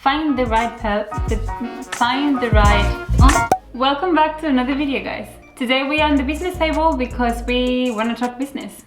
find the right Welcome back to another video, guys. Today we are on the business table because we want to talk business.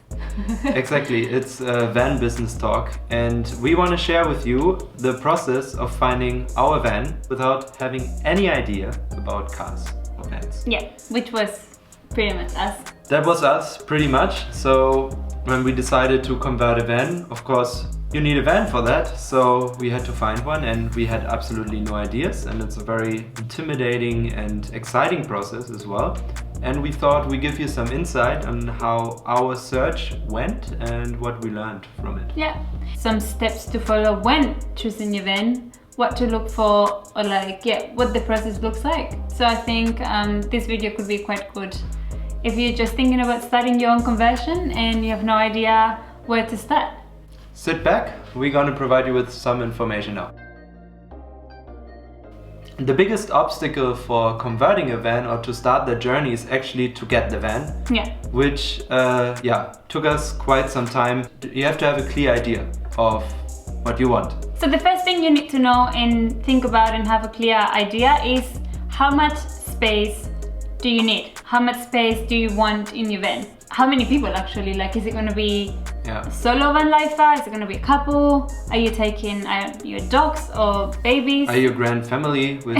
Exactly, it's a van business talk, and we want to share with you the process of finding our van without having any idea about cars or vans. Yeah, which was pretty much us. That was us, pretty much. So when we decided to convert a van, of course you need a van for that, so we had to find one, and we had absolutely no ideas, and it's a very intimidating and exciting process as well. And we thought we'd give you some insight on how our search went and what we learned from it. Yeah, some steps to follow when choosing your van, what to look for, or what the process looks like. So I think this video could be quite good if you're just thinking about starting your own conversion and you have no idea where to start. Sit back, we're going to provide you with some information now. The biggest obstacle for converting a van or to start the journey is actually to get the van. Yeah. Which took us quite some time. You have to have a clear idea of what you want. So the first thing you need to know and think about and have a clear idea is how much space do you need? How much space do you want in your van? How many people actually? Is it going to be solo van lifer? Is it going to be a couple? Are you taking your dogs or babies? Are you a grand family with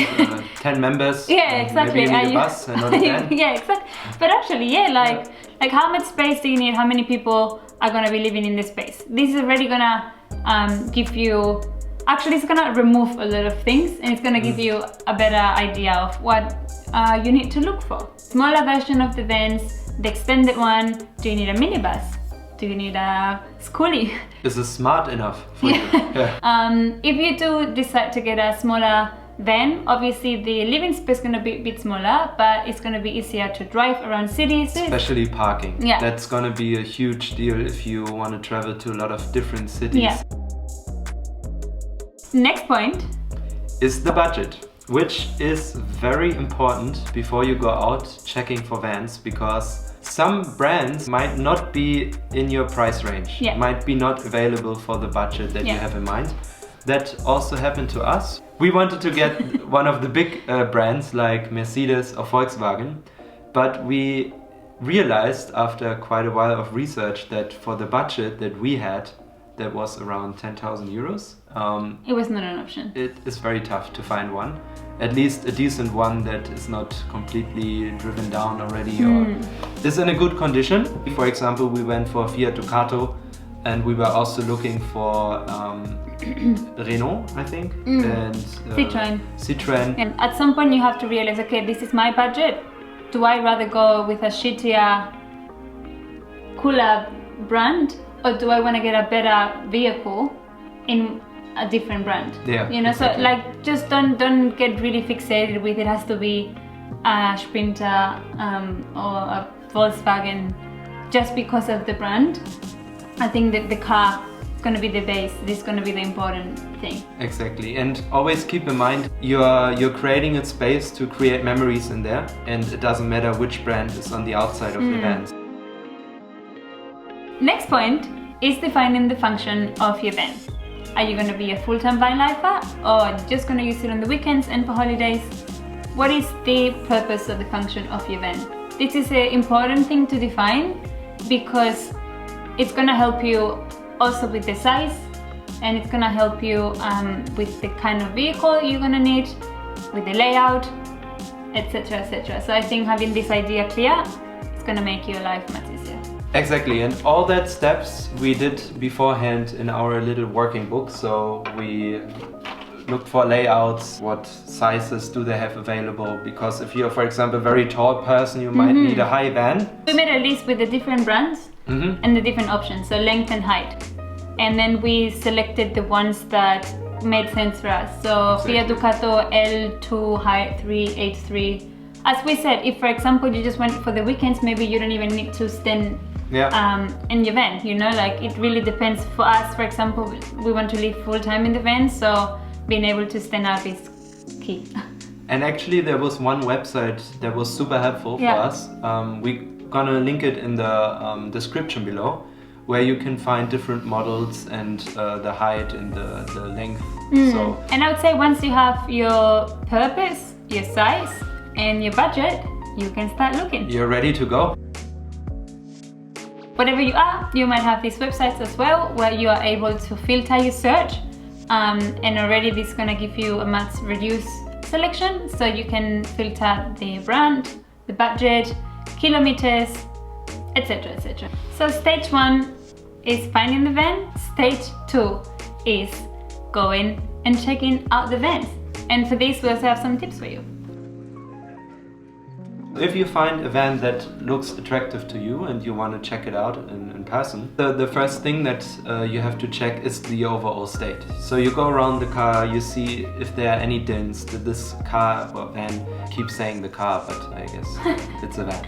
10 members? Yeah, exactly. Maybe you need a bus and not a van? Yeah, exactly. But actually, yeah, how much space do you need? How many people are going to be living in this space? This is already going to give you... Actually, it's going to remove a lot of things, and it's going to give you a better idea of what you need to look for. Smaller version of the vans, the extended one. Do you need a minibus? Do you need a schoolie? Is it smart enough for you? Yeah. If you do decide to get a smaller van, obviously the living space is going to be a bit smaller, but it's going to be easier to drive around cities. Especially parking. Yeah. That's going to be a huge deal if you want to travel to a lot of different cities. Yeah. Next point is the budget, which is very important before you go out checking for vans, because some brands might not be in your price range, might be not available for the budget that you have in mind. That also happened to us. We wanted to get one of the big brands like Mercedes or Volkswagen, but we realized after quite a while of research that for the budget that we had, that was around 10,000 euros. It was not an option. It is very tough to find one. At least a decent one that is not completely driven down already or is in a good condition. For example, we went for Fiat Ducato, and we were also looking for Renault, I think, and Citroën. And at some point you have to realize, okay, this is my budget. Do I rather go with a shittier, cooler brand, or do I want to get a better vehicle in a different brand? Yeah, you know, exactly. So just don't get really fixated with it has to be a Sprinter or a Volkswagen just because of the brand. I think that the car is going to be the base. This is going to be the important thing. Exactly, and always keep in mind you're creating a space to create memories in there, and it doesn't matter which brand is on the outside of the vans. Next point is defining the function of your van. Are you going to be a full-time van lifer, or just going to use it on the weekends and for holidays? What is the purpose of the function of your van? This is an important thing to define because it's going to help you also with the size, and it's going to help you with the kind of vehicle you're going to need, with the layout, etc, etc. So I think having this idea clear is going to make your life much easier. Exactly, and all that steps we did beforehand in our little working book. So we looked for layouts, what sizes do they have available, because if you're, for example, a very tall person, you might need a high van. We made a list with the different brands and the different options, so length and height. And then we selected the ones that made sense for us. So Fiat Ducato L2 height 383. As we said, if for example you just went for the weekends, maybe you don't even need to stand in your van, you know, it really depends. For us, for example, we want to live full-time in the van, so being able to stand up is key. And actually there was one website that was super helpful for us. We're gonna link it in the description below, where you can find different models and the height and the length. So, and I would say once you have your purpose, your size and your budget, you can start looking. You're ready to go. Whatever you are, you might have these websites as well where you are able to filter your search, and already this is gonna give you a much reduced selection, so you can filter the brand, the budget, kilometers, etc, etc. So stage 1 is finding the van. Stage 2 is going and checking out the vans. And for this we also have some tips for you. If you find a van that looks attractive to you and you want to check it out in person, the first thing that you have to check is the overall state. So you go around the car, you see if there are any dents. Did this car or van, keep saying the car, but I guess it's a van.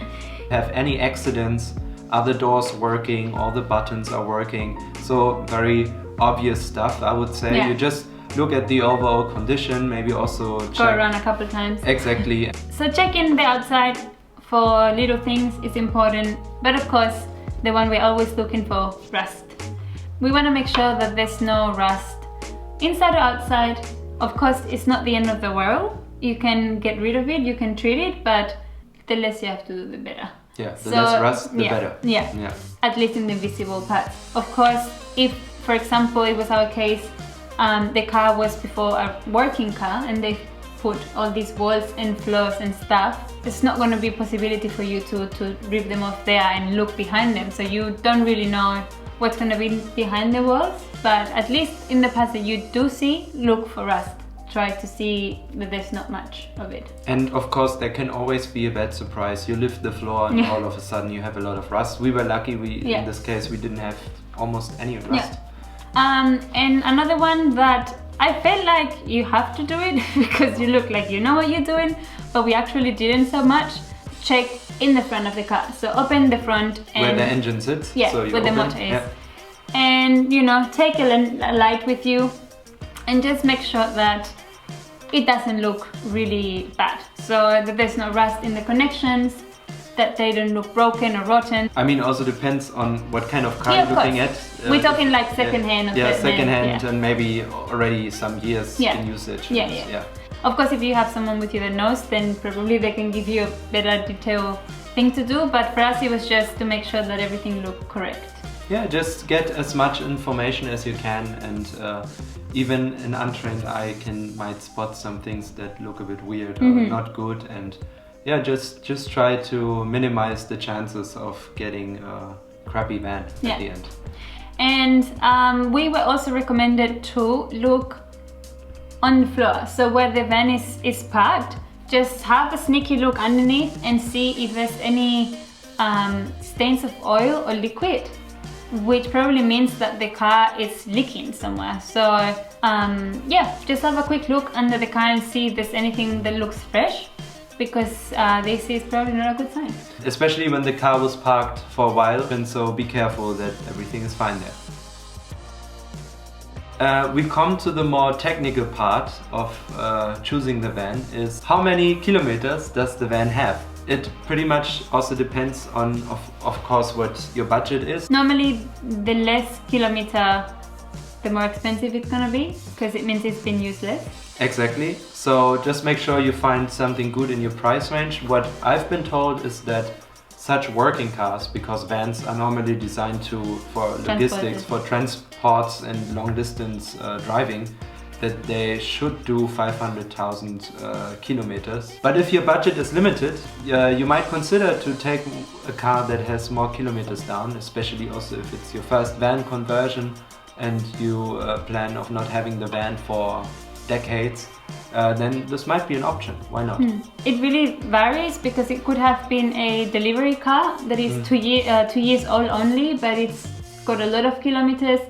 Have any accidents? Are the doors working? All the buttons are working? So very obvious stuff, I would say. Yeah. You just look at the overall condition, maybe also check. Go around a couple of times. Exactly. So checking the outside for little things is important, but of course the one we're always looking for, rust. We want to make sure that there's no rust inside or outside. Of course it's not the end of the world. You can get rid of it, you can treat it, but the less you have to do, the better. Yeah, the less rust, the better. Yeah, at least in the visible parts. Of course, if, for example, it was our case, the car was before a working car and they put all these walls and floors and stuff, it's not going to be a possibility for you to rip them off there and look behind them. So you don't really know what's going to be behind the walls, but at least in the parts that you do see, look for rust. Try to see that there's not much of it. And of course there can always be a bad surprise. You lift the floor and all of a sudden you have a lot of rust. We were lucky, in this case we didn't have almost any rust. And another one that I felt like you have to do it because you look like you know what you're doing, but we actually didn't so much. Check in the front of the car. So open the front and where the engine sits. Yeah, so you where the open, motor is. And you know, take a light with you and just make sure that it doesn't look really bad. So that there's no rust in the connections, that they don't look broken or rotten. I mean, also depends on what kind of car you're looking at. We're talking like second-hand. Yeah, second-hand and maybe already some years in usage. Yeah. Of course, if you have someone with you that knows, then probably they can give you a better detailed thing to do. But for us, it was just to make sure that everything looked correct. Yeah, just get as much information as you can, and even an untrained eye might spot some things that look a bit weird or not good, and yeah, just try to minimize the chances of getting a crappy van at the end. And we were also recommended to look on the floor, so where the van is parked, just have a sneaky look underneath and see if there's any stains of oil or liquid, which probably means that the car is leaking somewhere. So yeah, just have a quick look under the car and see if there's anything that looks fresh, because this is probably not a good sign. Especially when the car was parked for a while, and so be careful that everything is fine there. We come to the more technical part of choosing the van, is how many kilometers does the van have? It pretty much also depends on, of course, what your budget is. Normally, the less kilometer, the more expensive it's gonna be, because it means it's been used less. Exactly. So just make sure you find something good in your price range. What I've been told is that such working cars, because vans are normally designed for logistics, for transports and long distance driving, that they should do 500,000 kilometers. But if your budget is limited, you might consider to take a car that has more kilometers down, especially also if it's your first van conversion and you plan of not having the van for decades, then this might be an option. Why not? It really varies, because it could have been a delivery car that is 2 years old only, but it's got a lot of kilometers.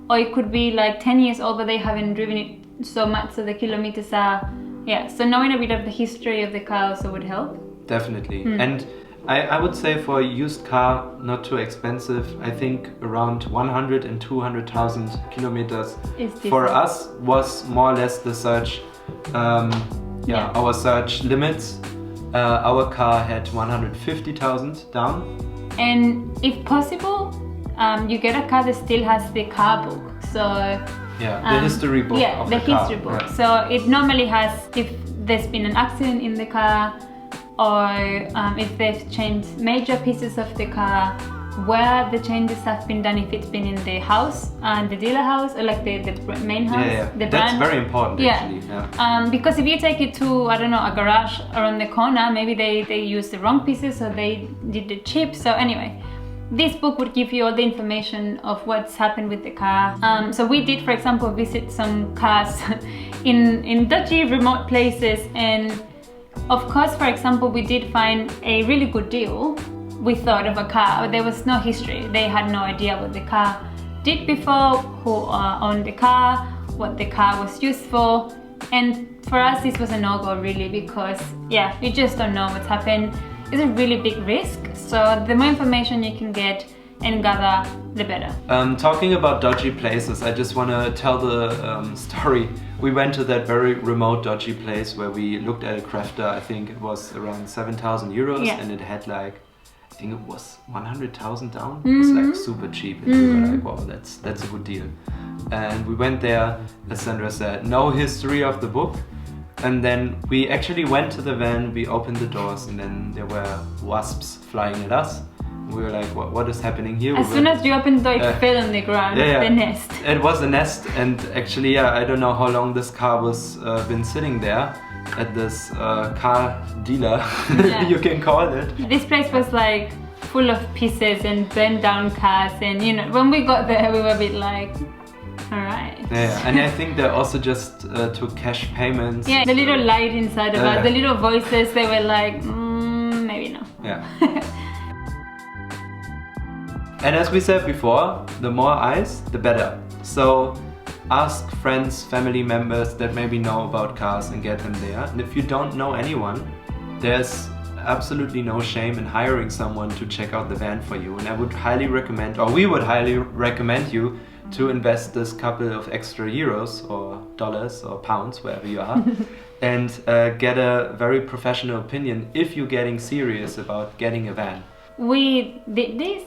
Or it could be like 10 years old, but they haven't driven it so much, so the kilometers are... Yeah, so knowing a bit of the history of the car also would help. Definitely. And I would say for a used car, not too expensive, I think around 100 and 200,000 kilometers for us was more or less the search, our search limits. Our car had 150,000 down. And if possible, you get a car that still has the car book. So the history book of the history car. book. So it normally has if there's been an accident in the car, or if they've changed major pieces of the car, where the changes have been done, if it's been in the house, the dealer house, or like the main house, the brand. That's very important actually. Because if you take it to, I don't know, a garage around the corner, maybe they used the wrong pieces, or they did the chip. So anyway, this book would give you all the information of what's happened with the car. So we did, for example, visit some cars in dodgy, remote places, and of course, for example, we did find a really good deal. We thought of a car, but there was no history. They had no idea what the car did before, who owned the car, what the car was used for. And for us, this was a no-go really, because you just don't know what's happened. It's a really big risk. So the more information you can get and gather, the better. Talking about dodgy places, I just want to tell the story. We went to that very remote dodgy place where we looked at a crafter. I think it was around 7,000 euros, and it had like, I think it was 100,000 down. It was like super cheap, and we were like, wow, that's a good deal. And we went there, as Sandra said, no history of the book. And then we actually went to the van, we opened the doors, and then there were wasps flying at us. We were like, what is happening here? As soon as you opened the door, it fell on the ground, the nest. It was a nest, and actually, I don't know how long this car was been sitting there at this car dealer, you can call it. This place was like full of pieces and burned down cars, and you know, when we got there, we were a bit like, alright. And I think they also just took cash payments. Yeah, the little light inside of us, the little voices, they were like, maybe no. Yeah. And as we said before, the more eyes, the better. So ask friends, family members that maybe know about cars and get them there. And if you don't know anyone, there's absolutely no shame in hiring someone to check out the van for you. And I would highly recommend, or we would highly recommend you to invest this couple of extra euros or dollars or pounds, wherever you are, and get a very professional opinion if you're getting serious about getting a van. We did this.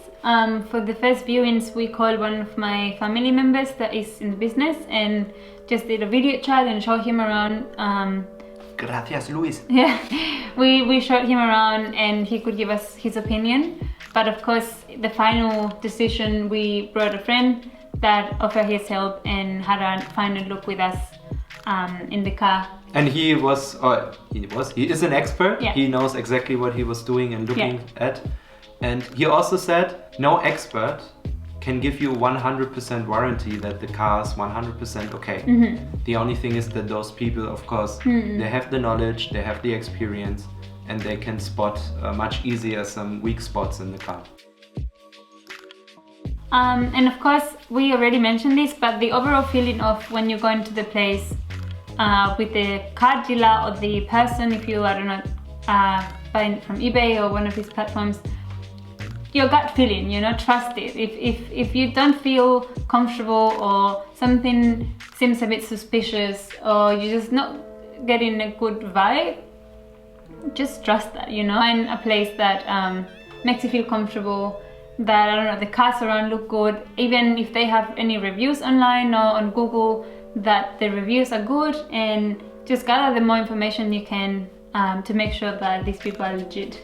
For the first viewings, we called one of my family members that is in the business and just did a video chat and showed him around. Gracias, Luis. Yeah, we showed him around and he could give us his opinion. But of course, the final decision, we brought a friend that offered his help and had a final look with us in the car. And he is an expert. Yeah. He knows exactly what he was doing and looking at. And he also said, no expert can give you 100% warranty that the car is 100% okay. The only thing is that those people, of course, they have the knowledge, they have the experience, and they can spot much easier some weak spots in the car. And of course, we already mentioned this, but the overall feeling of when you go into the place with the car dealer or the person, if you, I don't know, buying from eBay or one of these platforms, your gut feeling, you know, trust it. If you don't feel comfortable or something seems a bit suspicious or you're just not getting a good vibe, just trust that, you know. Find a place that makes you feel comfortable, that, I don't know, the cars around look good, even if they have any reviews online or on Google, that the reviews are good, and just gather the more information you can to make sure that these people are legit.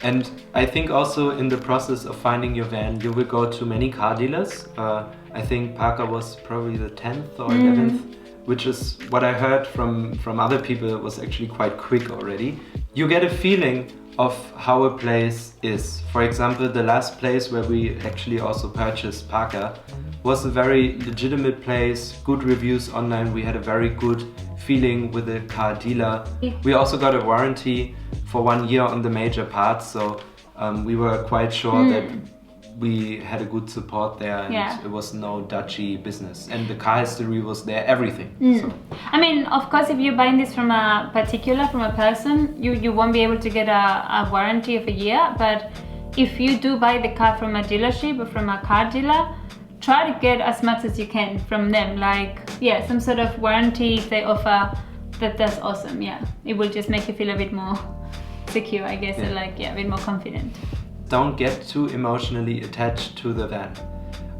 And I think also in the process of finding your van, you will go to many car dealers. I think Parker was probably the 10th or 11th, which is what I heard from other people. It was actually quite quick already. You get a feeling of how a place is. For example, the last place where we actually also purchased Parker was a very legitimate place, good reviews online. We had a very good feeling with the car dealer. We also got a warranty for 1 year on the major parts, so we were quite sure that we had a good support there, and it was no dodgy business, and the car history was there, everything. So. I mean, of course, if you're buying this from a person, you won't be able to get a warranty of a year, but if you do buy the car from a dealership or from a car dealer, try to get as much as you can from them, like some sort of warranty if they offer. That's awesome. It will just make you feel a bit more secure, I guess, and like a bit more confident. Don't get too emotionally attached to the van.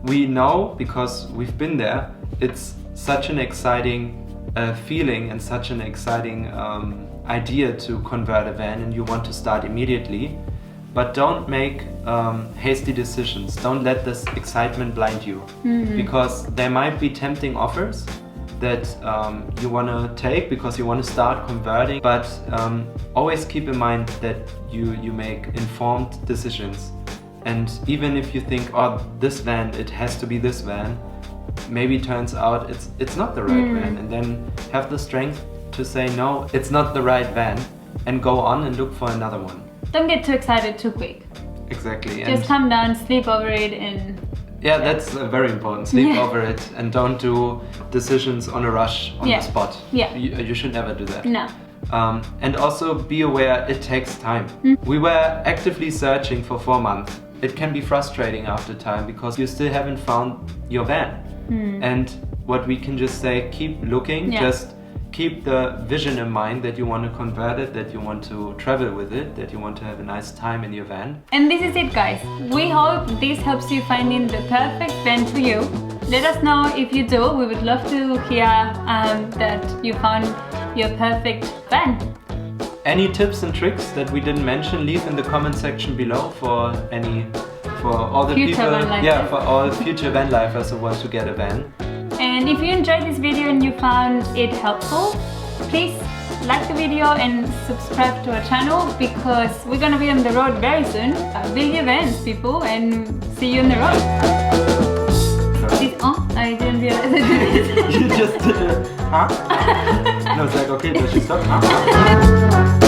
we know, because we've been there, it's such an exciting feeling and such an exciting idea to convert a van, and you want to start immediately. But don't make hasty decisions. Don't let this excitement blind you, because there might be tempting offers that you want to take because you want to start converting. But always keep in mind that you make informed decisions. And even if you think, oh, this van, it has to be this van, maybe it turns out it's not the right van, and then have the strength to say, no, it's not the right van, and go on and look for another one. Don't get too excited too quick. Exactly. Just calm down, sleep over it, and... Yeah, that's very important. Sleep over it, and don't do decisions on a rush on the spot. Yeah. You should never do that. No. And also be aware it takes time. We were actively searching for 4 months. It can be frustrating after time because you still haven't found your van. And what we can just say, keep looking, just keep the vision in mind that you want to convert it, that you want to travel with it, that you want to have a nice time in your van. And this is it, guys. We hope this helps you finding the perfect van for you. Let us know if you do. We would love to hear that you found your perfect van. Any tips and tricks that we didn't mention, leave in the comment section below for all the future people, for all future van lifers who want to get a van. And if you enjoyed this video and you found it helpful, please like the video and subscribe to our channel, because we're gonna be on the road very soon. Big events, people, and see you on the road. I didn't realize I did it. You just did it. Huh? No, it's like, okay, does she stop? Huh?